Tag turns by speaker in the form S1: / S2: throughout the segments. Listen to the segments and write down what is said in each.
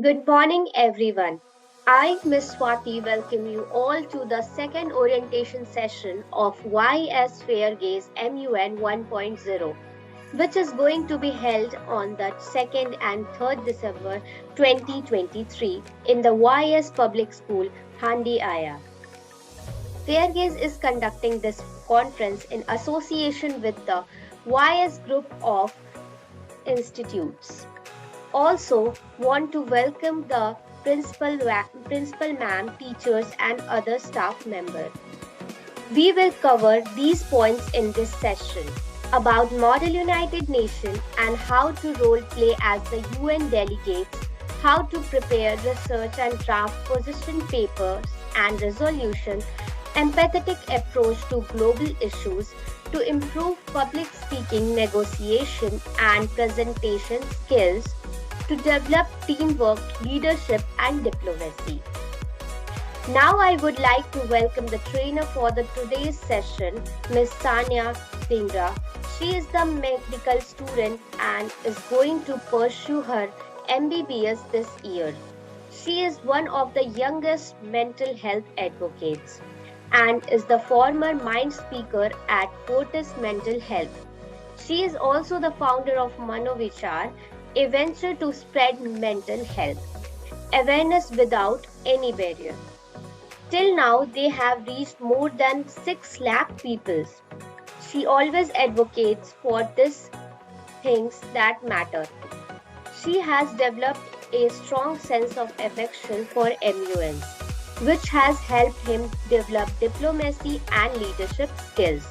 S1: Good morning, everyone. I, Miss Swati, welcome you all to the second orientation session of YS FGMUN 1.0, which is going to be held on the 2nd and 3rd December 2023 in the YS Public School, Handi Aya. Fairgaze is conducting this conference in association with the YS Group of Institutes. Also, want to welcome the principal ma'am, teachers, and other staff members. We will cover these points in this session about Model United Nations and how to role play as the UN delegates, how to prepare research and draft position papers and resolution, empathetic approach to global issues to improve public speaking, negotiation, and presentation skills to develop teamwork, leadership, and diplomacy. Now I would like to welcome the trainer for the today's session, Ms. Sanya Dhingra. She is the medical student and is going to pursue her MBBS this year. She is one of the youngest mental health advocates and is the former mind speaker at Fortis Mental Health. She is also the founder of Manovichar, a venture to spread mental health awareness without any barrier. Till now, they have reached more than 6 lakh people. She always advocates for these things that matter. She has developed a strong sense of affection for MUNs, which has helped him develop diplomacy and leadership skills.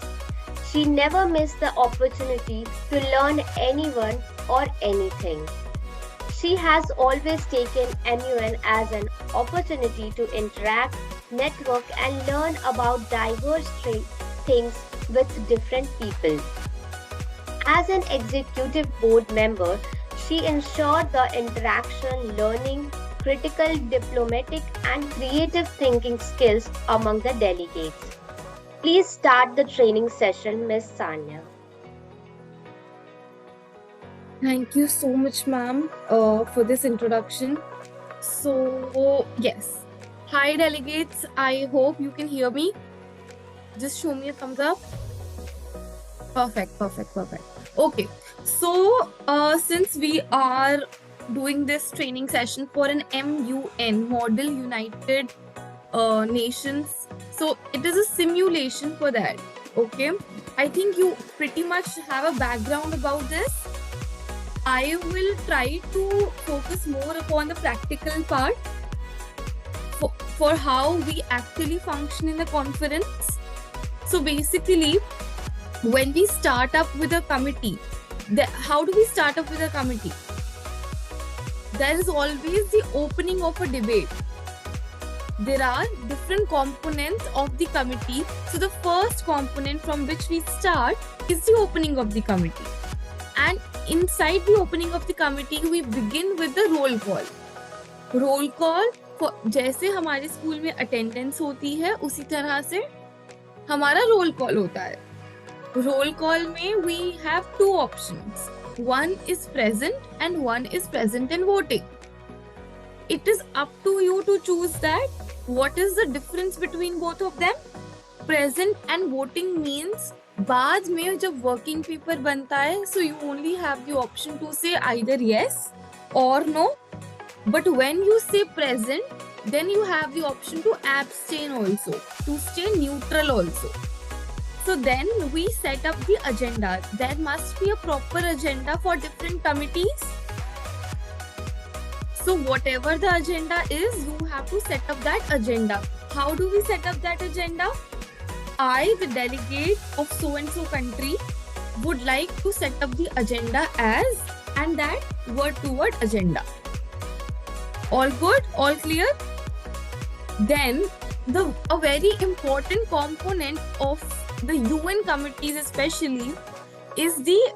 S1: She never missed the opportunity to learn anyone or anything. She has always taken MUN as an opportunity to interact, network, and learn about diverse things with different people. As an executive board member, she ensured the interaction, learning, critical diplomatic, and creative thinking skills among the delegates. Please start the training session, Ms. Sanya.
S2: Thank you so much, ma'am, for this introduction. So, yes. Hi, delegates. I hope you can hear me. Just show me a thumbs up. Perfect. Okay. So, since we are doing this training session for an MUN, Model United Nations, so it is a simulation for that. Okay. I think you pretty much have a background about this. I will try to focus more upon the practical part for how we actually function in the conference. So basically, when we start up with a committee, how do we start up with a committee? There is always the opening of a debate. There are different components of the committee. So the first component from which we start is the opening of the committee. And inside the opening of the committee, we begin with the roll call. Roll call, जैसे हमारे school में attendance होती है उसी तरह से हमारा roll call होता है. रोल कॉल में we have two options. One is present and one is present and voting. It is up to you to choose that. What is the difference between both of them? Present and voting means बाद में जब working paper बनता है so you only have the option to say either yes or no, but when you say present then you have the option to abstain also, to stay neutral also. So then we set up the agenda. There must be a proper agenda for different committees. So whatever the agenda is, you have to set up that agenda. How do we set up that agenda? I, the delegate of so-and-so country, would like to set up the agenda as, and that word-to-word agenda. All good? All clear? Then, a very important component of the UN committees especially is the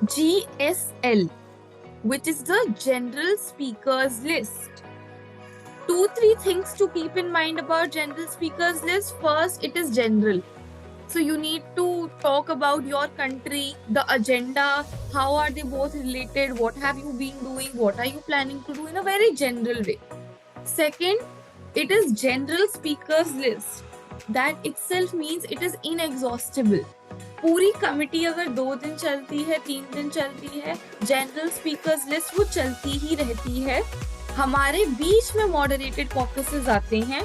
S2: GSL, which is the General Speakers List. 2-3 things to keep in mind about General Speakers List. First, it is general. So you need to talk about your country, the agenda, how are they both related, what have you been doing, what are you planning to do, in a very general way. Second, it is general speakers list. That itself means it is inexhaustible. पूरी committee अगर 2 दिन चलती है, 3 दिन चलती है, general speakers list वो चलती ही रहती है. हमारे बीच में मॉडरेटेड कॉकसेस आते हैं,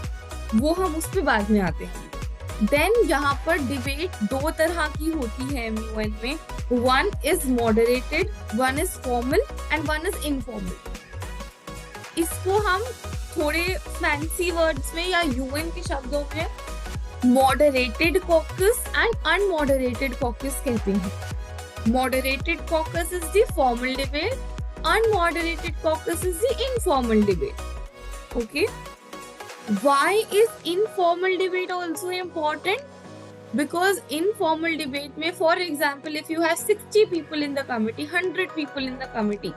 S2: वो हम उस पर बाद में आते हैं. देन यहाँ पर डिबेट 2 तरह की होती है MUN में. One is moderated, one is formal and one is informal. इसको हम थोड़े फैंसी वर्ड्स में या UN के शब्दों में मॉडरेटेड कॉकस एंड अनमॉडरेटेड कॉकस कहते हैं. Moderated caucus is the formal debate, unmoderated caucus is the informal debate. Okay, why is informal debate also important? Because informal debate में, for example, if you have 60 people in the committee, 100 people in the committee,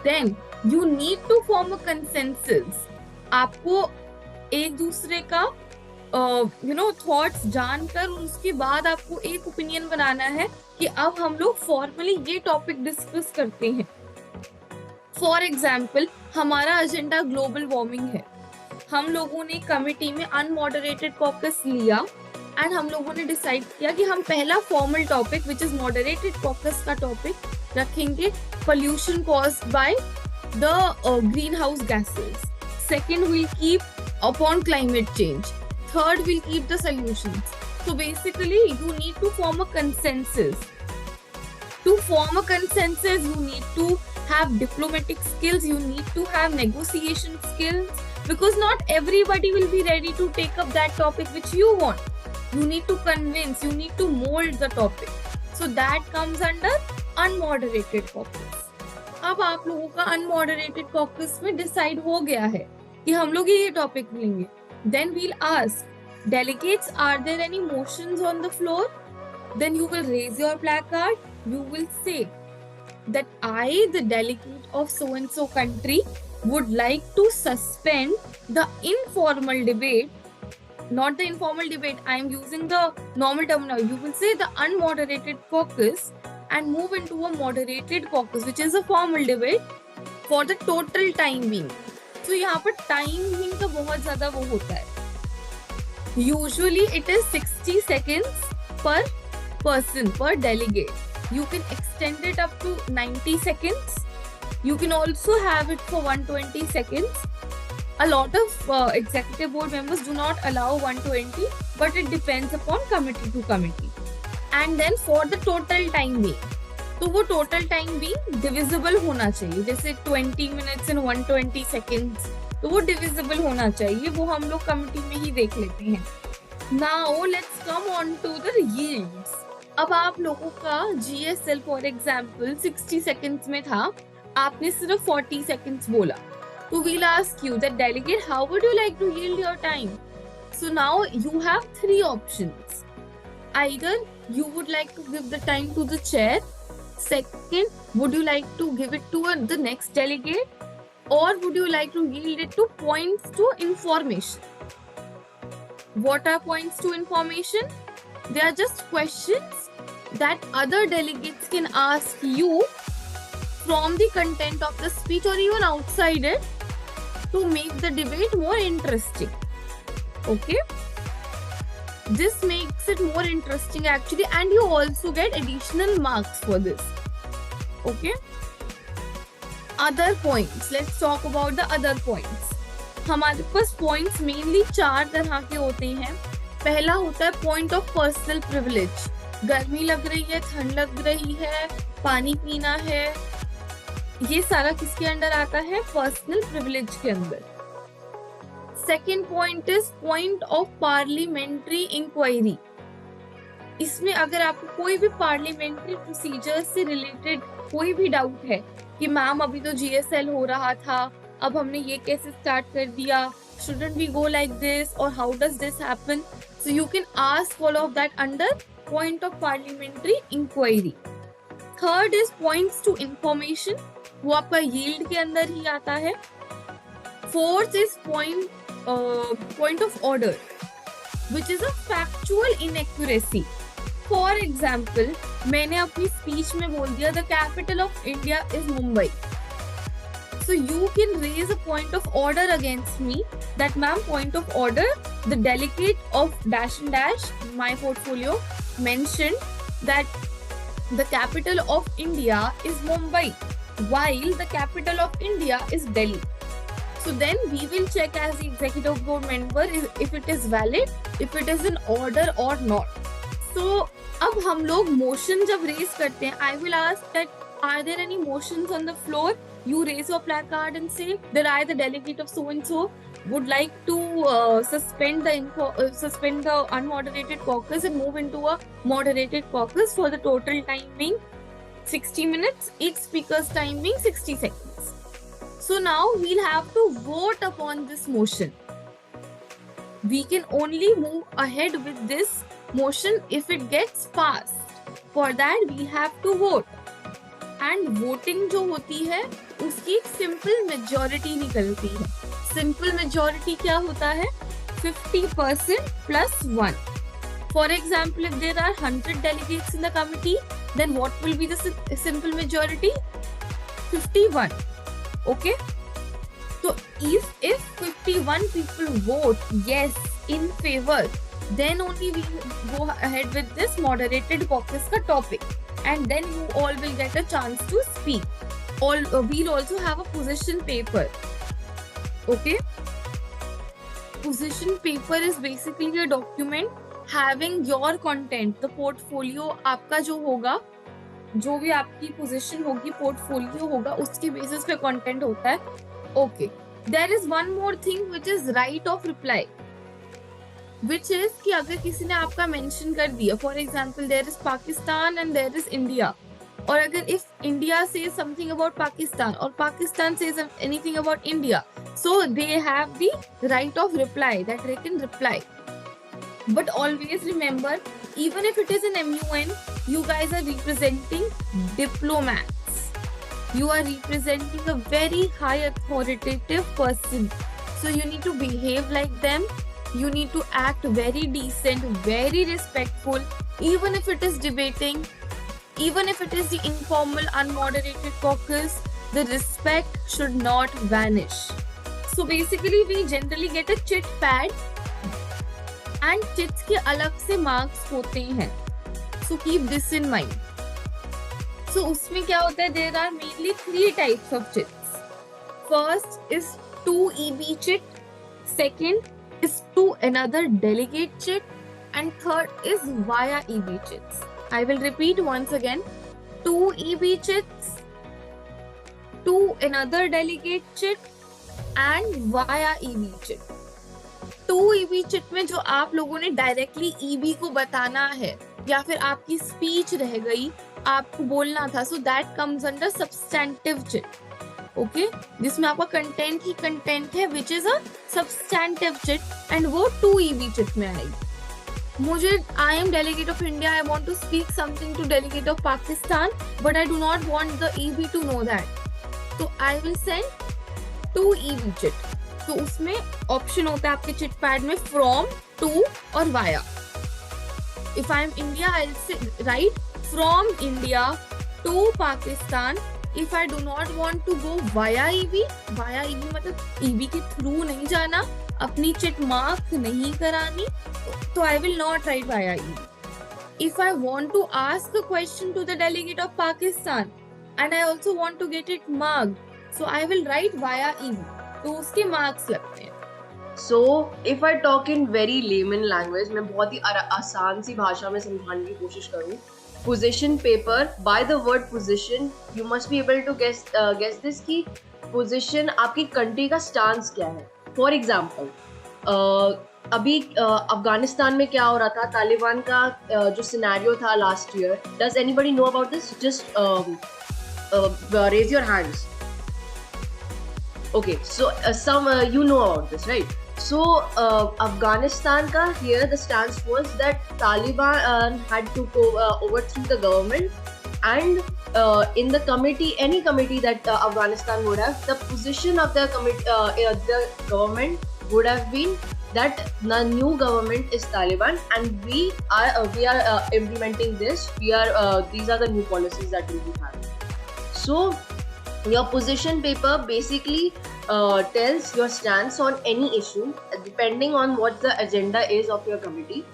S2: then you need to form a consensus. आपको एक दूसरे का thoughts जानकर उसके बाद आपको एक ओपिनियन बनाना है कि अब हम लोग फॉर्मली ये टॉपिक डिस्कस करते हैं. फॉर एग्जाम्पल, हमारा एजेंडा ग्लोबल वार्मिंग है. हम लोगों ने कमिटी में अनमॉडरेटेड कॉकस लिया एंड हम लोगों ने डिसाइड किया कि हम पहला formal topic which is moderated caucus का टॉपिक रखेंगे, pollution caused by the green house gases. Second will keep upon climate change. Third will keep the solutions. So basically you need to form a consensus. To form a consensus you need to have diplomatic skills, you need to have negotiation skills, because not everybody will be ready to take up that topic which you want. You need to convince, you need to mold the topic. So that comes under unmoderated caucus. अब आप लोगों का unmoderated caucus में decide हो गया है कि हम लोग ये topic लेंगे. Then we'll ask, delegates, are there any motions on the floor? Then you will raise your placard. You will say that I, the delegate of so and so country, would like to suspend the informal debate. Not the informal debate, I am using the normal terminology. You will say the unmoderated caucus and move into a moderated caucus, which is a formal debate, for the total time being. So यहाँ पर timing का बहुत ज्यादा वो होता है. Usually it is 60 seconds per person, per delegate. You can extend it up to 90 seconds. You can also have it for 120 seconds. A lot of executive board members do not allow 120, but it depends upon committee to committee. And then for the total time being, तो वो total time being divisible होना चाहिए. जैसे 20 minutes and 120 seconds, तो वो divisible होना चाहिए. वो हम लोग कमिटी में ही देख लेते हैं. Now let's come on to the yields. अब आप लोगों का GSL for example 60 seconds में था, आपने सिर्फ 40 seconds बोला. So we'll ask you, the delegate, how would you like to yield your time? So now you have 3 options. Either you would like to give the time to the chair. Second, would you like to give it to the next delegate? Or would you like to yield it to points to information? What are points to information? They are just questions that other delegates can ask you from the content of the speech or even outside it to make the debate more interesting. Okay? This makes it more interesting actually, and you also get additional marks for this. Okay? Other points. Let's talk about the other points. हमारे पास points mainly 4 तरह के होते हैं. पहला होता है point of personal privilege. गर्मी लग रही है, ठंड लग रही है, पानी पीना है, ये सारा किसके अंदर आता है? पर्सनल प्रिविलेज के अंदर. Second point is point of parliamentary inquiry. इसमें अगर आपको कोई भी पार्लियामेंट्री प्रोसीजर से रिलेटेड कोई भी डाउट है कि मैम अभी तो GSL हो रहा था, अब हमने ये कैसे स्टार्ट कर दिया, shouldn't we go like this or how does this happen, so you can ask all of that under point of parliamentary inquiry. Third is points to information, वो आपका yield के अंदर ही आता है. Fourth is point of order. which is a factual inaccuracy. For example, मैंने अपनी speech में बोल दिया the capital of India is Mumbai. So you can raise a point of order against me that ma'am, point of order, the delegate of dash and dash, my portfolio mentioned that the capital of India is Mumbai, while the capital of India is Delhi. So then we will check as the executive board member if it is valid, if it is in order or not. So अब हम लोग motion जब raise करते हैं, I will ask that are there any motions on the floor? You raise your placard and say that I, the delegate of so and so, would like to suspend the unmoderated caucus and move into a moderated caucus for the total time being 60 minutes, each speaker's time being 60 seconds. So now we'll have to vote upon this motion. We can only move ahead with this motion if it gets passed. For that we have to vote. And voting जो होती है उसकी एक simple majority निकलती है. Simple majority क्या होता है? 50% plus 1. For example, if there are 100 delegates in the committee, then what will be the simple majority? 51. Okay? So if 51 people vote yes in favor, then only we go ahead with this moderated caucus ka topic, and then you all will get a chance to speak. We'll also have a position paper. Okay? Position paper is basically a document having your content, the portfolio आपका जो होगा, जो भी आपकी position होगी, portfolio होगा, उसके basis पे content होता है. Okay. There is one more thing which is right of reply, which is कि अगर किसी ने आपका mention कर दिया, for example there is Pakistan and there is India, और अगर if India says something about Pakistan or Pakistan says anything about India, so they have the right of reply, that they can reply. But always remember, even if it is an MUN, you guys are representing diplomats. You are representing a very high authoritative person. So you need to behave like them. You need to act very decent, very respectful, even if it is debating, even if it is the informal, unmoderated caucus, the respect should not vanish. So basically, we generally get a chit pad, and chits के अलग से marks होते हैं. So keep this in mind. So उसमें क्या होता है? There are mainly 3 types of chits. First is 2 EB chit. Second is to another delegate chit, and third is via EB chits. I will repeat once again: 2 EB chits, to another delegate chit, and via EB chit. 2 EB chit में जो आप लोगों ने directly EB को बताना है या फिर आपकी स्पीच रह गई, आपको बोलना था, so that comes under substantive chit. Okay जिसमें आपका कंटेंट ही कंटेंट है, which is a substantive chit, and वो 2 EB चिट में आएगी. मुझे I am delegate of India, I want to speak something to delegate of Pakistan, but I do not want the EB to know that, तो I will send 2 EB chit. तो उसमें option होता है आपके chit pad में from, to और via. If I am India I will write from India to Pakistan. If I do not want to go via EB मतलब EB के through नहीं जाना, अपनी चिट मार्क नहीं करानी, तो I will not write via EB. If I want to ask a question to the delegate of Pakistan and I also want to get it marked, so I will write via EB. तो उसके marks लगते हैं.
S3: So if I talk in very layman language, मैं बहुत ही आसान सी भाषा में समझाने की कोशिश करूँ. Position paper, by the word position, you must be able to guess this कि position आपकी country का stance क्या है. For example, अभी अफगानिस्तान में क्या हो रहा था, तालिबान का जो सिनेरियो था last year. Does anybody know about this? Just raise your hands. Okay, so some you know about this, right? So Afghanistan ka here the stance was that Taliban had to overthrow the government, and in the committee, any committee that Afghanistan would have, the position of the committee, the government would have been that the new government is Taliban, and we are implementing this. These are the new policies that we will be having. So your position paper basically tells your stance on any issue depending on what the agenda is of your committee,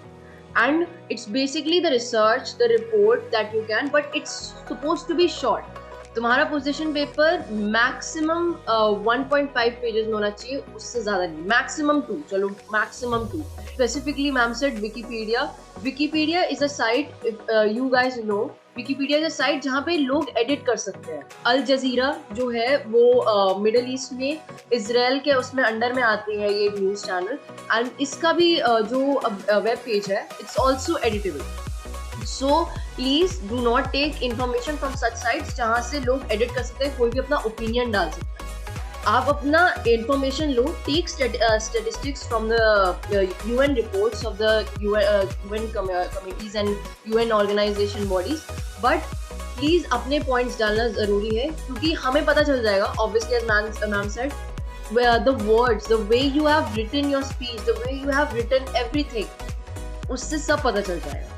S3: and it's basically the research, the report that you can, but it's supposed to be short. तुम्हारा position paper maximum 1.5 pages में होना चाहिए, उससे ज्यादा नहीं, maximum 2, चलो maximum 2. Specifically ma'am said Wikipedia is a site, if you guys know, Wikipedia is a site जहाँ पे लोग एडिट कर सकते हैं. अल जजीरा जो है वो मिडल ईस्ट में इजराइल के उसमें अंडर में आती है ये न्यूज चैनल, एंड इसका भी जो वेब पेज है it's also editable. So please do not take information from such sites जहाँ से लोग edit कर सकते हैं, कोई भी अपना opinion डाल सकता है. आप अपना information low, take statistics from the UN reports of the UN committees and UN organization bodies, but please अपने points डालना ज़रूरी है, क्योंकि हमें पता चल जाएगा, obviously as ma'am said, where the words, the way you have written your speech, the way you have written everything, उससे सब पता चल जाएगा.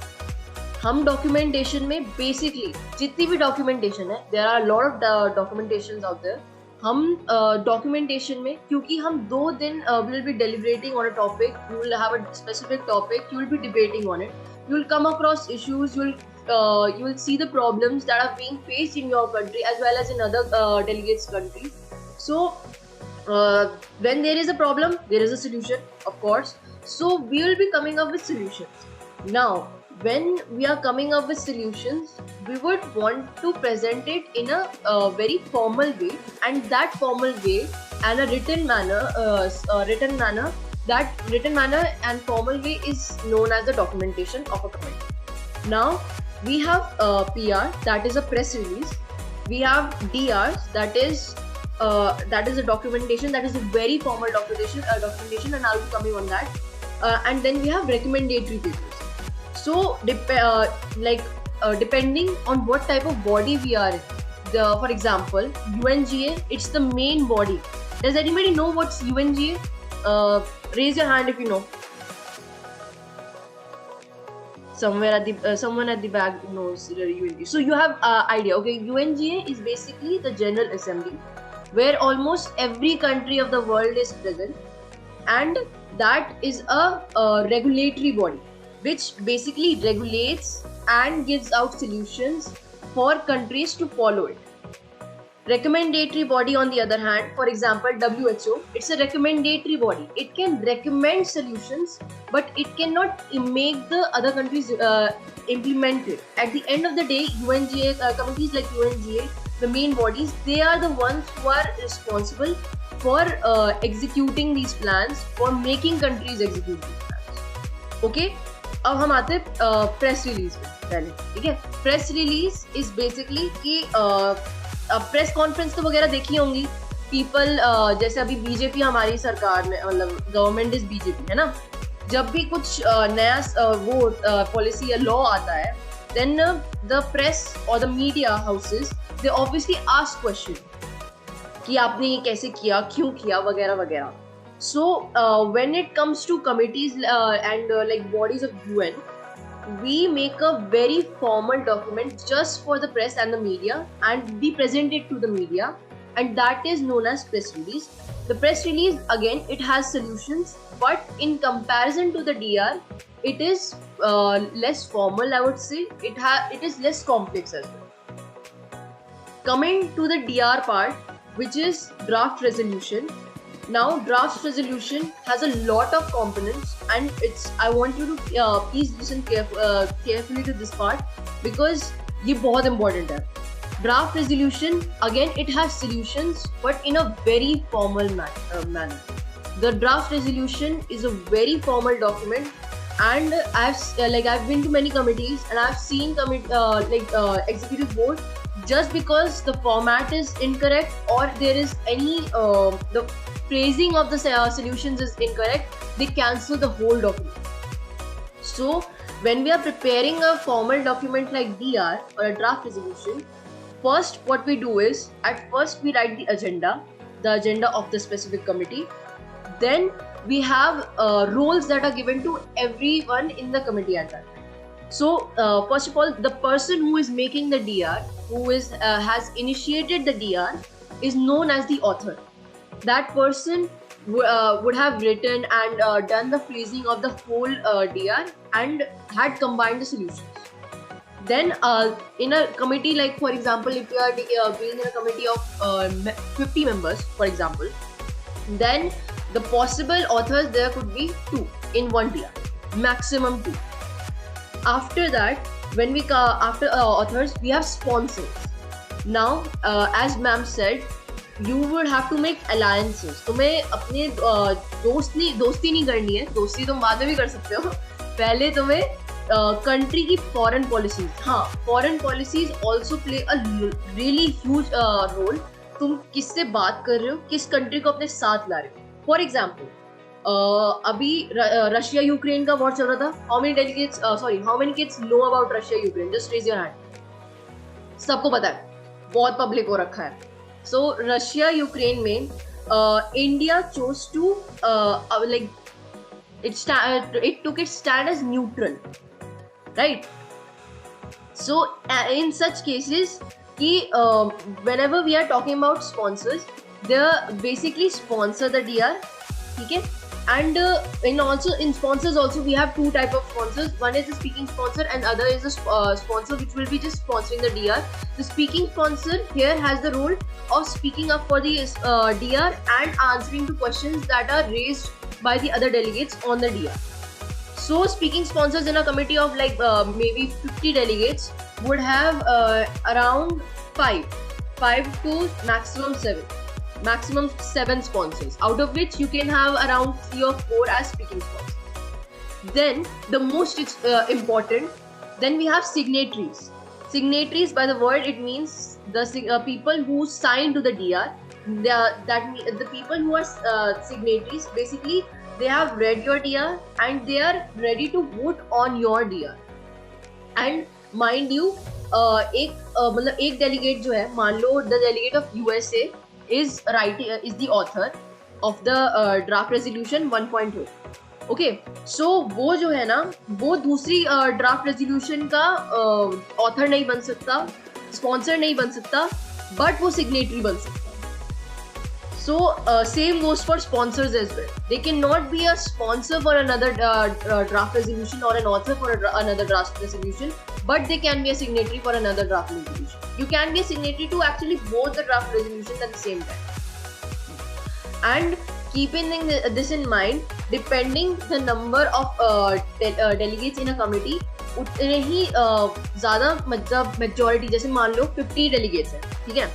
S3: हम डॉक्यूमेंटेशन में बेसिकली जितनी भी डॉक्यूमेंटेशन है, there are lot of documentations out there. हम डॉक्यूमेंटेशन में, क्योंकि हम 2 दिन will be deliberating on a topic, you will have a specific topic, you will be debating on it, you will come across issues, you will see the problems that are being faced in your country as well as in other delegates countries. So when there is a problem, there is a solution, of course. So we will be coming up with solutions. Now when we are coming up with solutions, we would want to present it in a very formal way, and that formal way and a written manner, that written manner and formal way is known as the documentation of a committee. Now we have PR, that is a press release. We have DRs, that is a documentation, that is a very formal documentation, and I'll be coming on that. And then we have recommendatory papers. So depending on what type of body we are in, for example, UNGA, it's the main body. Does anybody know what's UNGA? Raise your hand if you know. Someone at the back knows UNGA. So you have idea. Okay, UNGA is basically the General Assembly, where almost every country of the world is present, and that is a regulatory body which basically regulates and gives out solutions for countries to follow it. Recommendatory body, on the other hand, for example, WHO, it's a recommendatory body. It can recommend solutions, but it cannot make the other countries implement it. At the end of the day, UNGA, committees like UNGA, the main bodies, they are the ones who are responsible for executing these plans, for making countries execute these plans. Okay? अब हम आते हैं press release में पहले, ठीक है. Press release is basically कि press conference तो वगैरह देखी होंगी पीपल, जैसे अभी बीजेपी हमारी सरकार में, मतलब गवर्नमेंट इज बीजेपी है ना, जब भी कुछ नया वो पॉलिसी या लॉ आता है, देन द प्रेस और the media houses, they obviously ask question कि आपने ये कैसे किया, क्यों किया, वगैरह वगैरह. So when it comes to committees and like bodies of UN, we make a very formal document just for the press and the media, and we present it to the media, and that is known as press release. The press release, again, it has solutions, but in comparison to the DR, it is less formal, I would say. It is less complex as well. Coming to the DR part, which is draft resolution. Now, draft resolution has a lot of components, and I want you to please listen carefully to this part, because ये बहुत important है. Draft resolution, again, it has solutions, but in a very formal manner. The draft resolution is a very formal document, and I've been to many committees, and I've seen executive board, just because the format is incorrect or there is any the phrasing of the solutions is incorrect, they cancel the whole document. So when we are preparing a formal document like DR or a draft resolution, first what we do is, at first we write the agenda of the specific committee. Then we have roles that are given to everyone in the committee at that time. So first of all, the person who is making the DR, who is has initiated the DR, is known as the author. That person would have written and done the phrasing of the whole DR and had combined the solutions. Then in a committee, like for example, if you are being in a committee of 50 members, for example, then the possible authors there could be 2 in one DR, maximum 2. After that, when we after authors, we have sponsors. Now, as ma'am said, you would have to make alliances. तुम्हें अपने दोस्ती नहीं करनी है, दोस्ती तुम बाद में भी कर सकते हो. पहले तुम्हें कंट्री की फॉरेन पॉलिसीज, हाँ, foreign policies also play a really huge role. तुम किससे बात कर रहे हो, किस कंट्री को अपने साथ ला रहे हो. फॉर एग्जाम्पल, अभी रशिया यूक्रेन का वॉर चल रहा था. How many kids know about Russia Ukraine? Just raise your hand. सबको पता है, बहुत पब्लिक हो रखा है. सो रशिया यूक्रेन में India chose to like it took its stand as neutral, right? So in such cases, whenever we are talking about sponsors, they basically sponsor the DR, okay? And in sponsors also we have 2 type of sponsors. One is the speaking sponsor and other is a sponsor which will be just sponsoring the DR. The speaking sponsor here has the role of speaking up for the DR and answering to questions that are raised by the other delegates on the DR. So speaking sponsors in a committee of like maybe 50 delegates would have around 5 to maximum 7 sponsors, out of which you can have around 3 or 4 as speaking sponsors. Then the most important, then we have signatories. Signatories, by the word, it means the people who sign to the DR. The people who are signatories, basically they have read your DR and they are ready to vote on your DR. And mind you, एक delegate जो है, मान लो the delegate of USA is the author of the draft resolution 1.0. Okay, so वो जो है ना, वो दूसरी draft resolution का author नहीं बन सकता, sponsor नहीं बन सकता, but वो signatory बन सकता. So same goes for sponsors as well. They cannot be a sponsor for another draft resolution or an author for another draft resolution, but they can be a signatory for another draft resolution. You can be a signatory to actually both the draft resolutions at the same time. And keeping this in mind, depending the number of delegates in a committee, उतने ही ज़्यादा मतलब majority, जैसे मान लो 50 delegates हैं, ठीक है?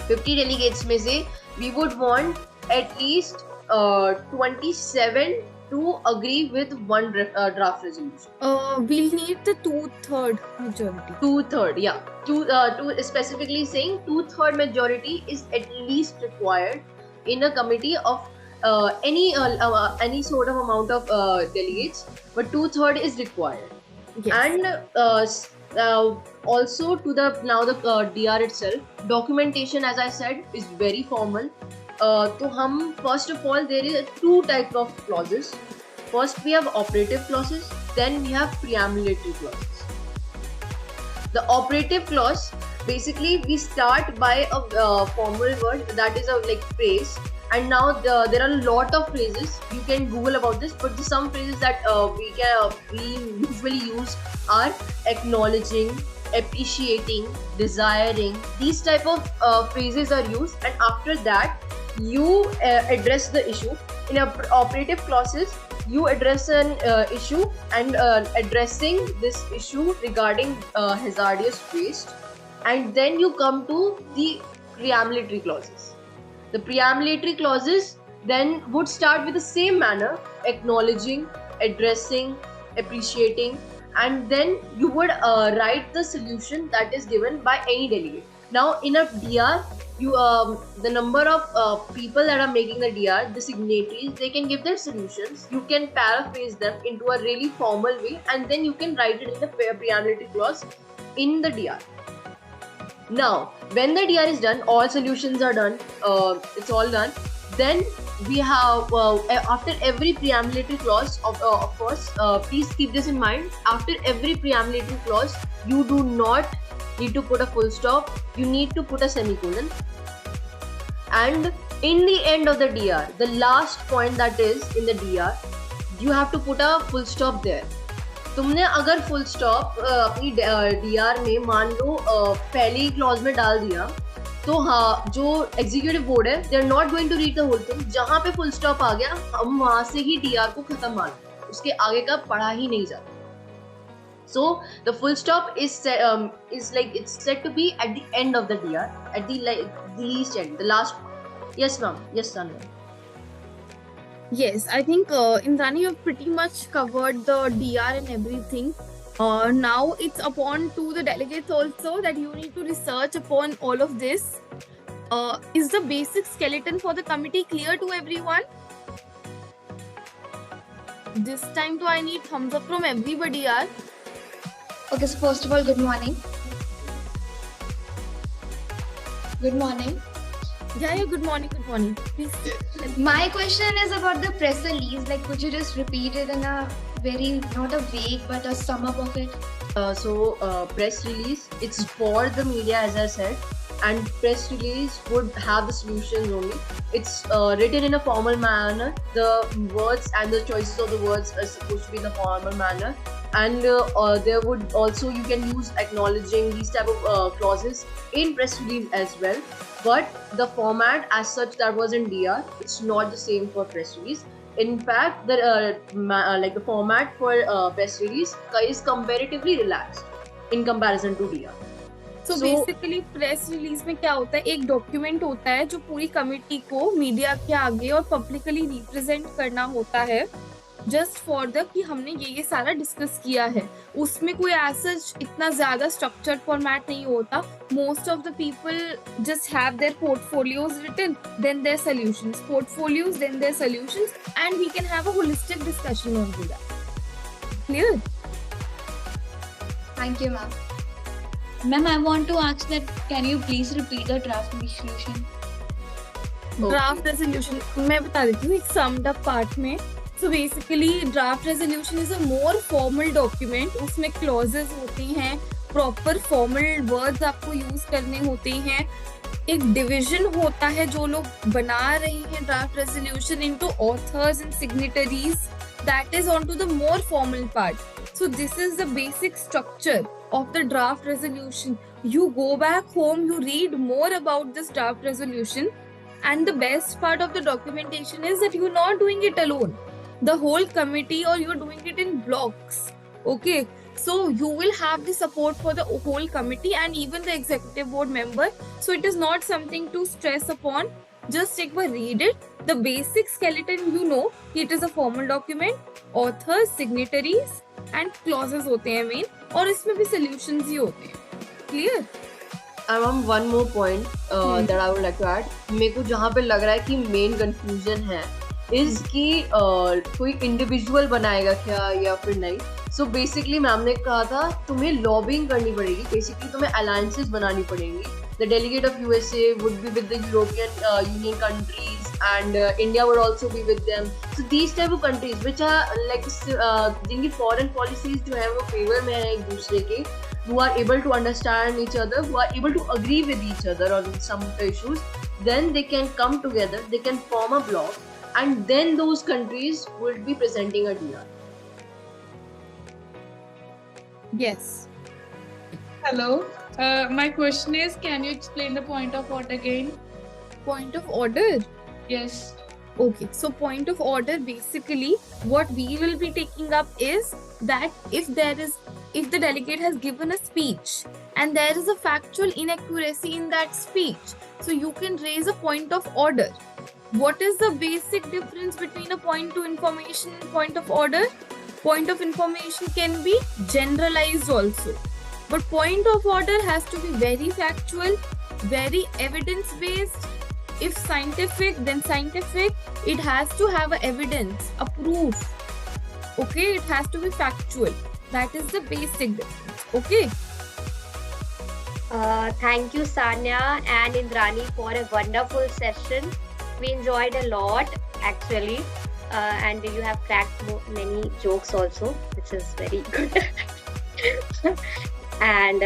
S3: 50 delegates में से we would want at least 27 to agree with one draft resolution.
S2: We'll need the 2/3 majority.
S3: 2/3, yeah. Specifically saying 2/3 majority is at least required in a committee of any sort of amount of delegates, but 2/3 is required.
S2: Yes.
S3: And also to the DR itself, documentation, as I said, is very formal. So first of all, there is 2 types of clauses. First we have operative clauses, then we have preambulatory clauses. The operative clause, basically we start by a formal word, that is a like phrase. And now there are a lot of phrases, you can Google about this, but some phrases that we usually use are acknowledging, appreciating, desiring. These type of phrases are used, and after that you address the issue. In operative clauses, you address an issue, and addressing this issue regarding hazardous waste, and then you come to the preambulatory clauses. The preambulatory clauses then would start with the same manner, acknowledging, addressing, appreciating, and then you would write the solution that is given by any delegate. Now in a DR, the number of people that are making the DR, the signatories, they can give their solutions. You can paraphrase them into a really formal way, and then you can write it in the preambulatory clause in the DR. Now, when the DR is done, all solutions are done, it's all done. Then we have after every preambulatory clause, of course, please keep this in mind. After every preambulatory clause, you do not need to put a full stop. You need to put a semicolon. And in the end of the DR, the last point that is in the DR, you have to put a full stop there. तुमने अगर full stop अपनी D R में मान लो पहली clause में डाल दिया, तो हाँ, जो एग्जीक्यूटिव बोर्ड है they are not going to read the whole thing. जहाँ पे फुल स्टॉप आ गया, हम वहां से ही डीआर को खत्म मान, उसके आगे का पढ़ा ही नहीं जाता. So the full stop is like it's said to be at the end of the DR, at the least end, the last. Yes, ma'am. Yes, Sanya.
S2: Yes, I think Indrani, you've pretty much covered the DR and everything. Now it's upon to the delegates also that you need to research upon all of this. Is the basic skeleton for the committee clear to everyone? This time, I need thumbs up from everybody, yaar.
S4: Okay, so first of all, good morning. Good morning.
S2: Yeah, good morning, please.
S4: My question is about the press release. Like, could you just repeat it in a very, not a vague, but a sum up of it?
S3: Press release, it's for the media, as I said, and press release would have the solutions only. It's written in a formal manner. The words and the choices of the words are supposed to be in a formal manner. And there would also, you can use acknowledging, these type of clauses in press release as well. But the format as such that was in DR, it's not the same for press release. In fact, the format for press release is comparatively relaxed in comparison to DR.
S2: So basically press release में क्या होता है, एक document होता है जो पूरी committee को मीडिया के आगे और पब्लिकली रिप्रेजेंट करना होता है, जस्ट फॉर द कि हमने ये सारा डिस्कस किया है. उसमें कोई ऐसा इतना ज्यादा स्ट्रक्चर्ड फॉर्मेट नहीं होता. Most of the people just have their portfolios written, then their solutions, portfolios then their solutions, and we can have a holistic discussion on that. Clear?
S4: Thank you, ma'am.
S5: Ma'am, I want to ask that can you please repeat the draft resolution?
S2: Draft resolution मैं बता देती हूँ एक summed up part में. So basically draft resolution is a more formal document. उसमें clauses होती हैं, proper formal words आपको use करने होते हैं. एक division होता है जो लोग बना रहे हैं draft resolution into authors and signatories. That is onto the more formal part. So this is the basic structure of the draft resolution. You go back home, you read more about this draft resolution, and the best part of the documentation is that you're not doing it alone. The whole committee, or you're doing it in blocks. Okay, so you will have the support for the whole committee and even the executive board member. So it is not something to stress upon. Just एक बार read it. The basic skeleton, you know, it is a formal document. Authors, signatories and clauses होते हैं main, और इसमें भी solutions ही होते हैं. Clear?
S3: One more point that I would like to add. मेरे को जहाँ पे लग रहा है कि main confusion है is कि कोई इंडिविजुअल बनाएगा क्या या फिर नहीं. सो बेसिकली मैम ने कहा था तुम्हें लॉबिंग करनी पड़ेगी, बेसिकली तुम्हें अलायंसेस बनानी पड़ेंगी. The delegate of USA would be with the European Union countries and India would also be with them. So these type of countries which are like जिनकी फॉरेन पॉलिसीज जो है वो favour में है एक दूसरे के, who are able to understand each other, who are able to agree with each other on some issues, then they can come together, they can form a bloc, and then those countries will be presenting a DR.
S2: Yes.
S5: Hello. My question is, can you explain the point of order again?
S2: Point of order.
S5: Yes.
S2: Okay, so point of order, basically what we will be taking up is that if the delegate has given a speech and there is a factual inaccuracy in that speech, so you can raise a point of order. What is the basic difference between a point to information and point of order? Point of information can be generalized also, but point of order has to be very factual, very evidence based. If scientific, then scientific. It has to have a evidence, a proof. Okay, it has to be factual. That is the basic difference. Okay.
S1: Thank you, Sanya and Indrani, for a wonderful session. We enjoyed a lot actually, and you have cracked many jokes also, which is very good. And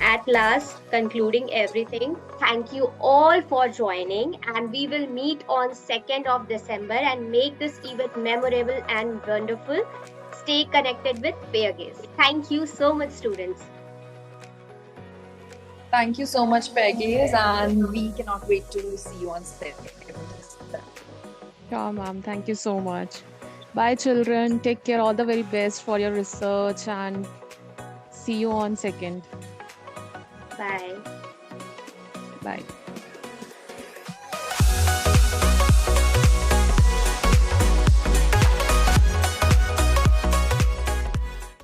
S1: at last, concluding everything, thank you all for joining, and we will meet on 2nd of December and make this event memorable and wonderful. Stay connected with Fair Gaze. Thank you so much, students.
S6: Thank you so much, Peggy, and we cannot wait to see you on stage.
S7: Sure, ma'am. Thank you so much. Bye, children. Take care. All the very best for your research and see you on 2nd.
S1: Bye.
S7: Bye.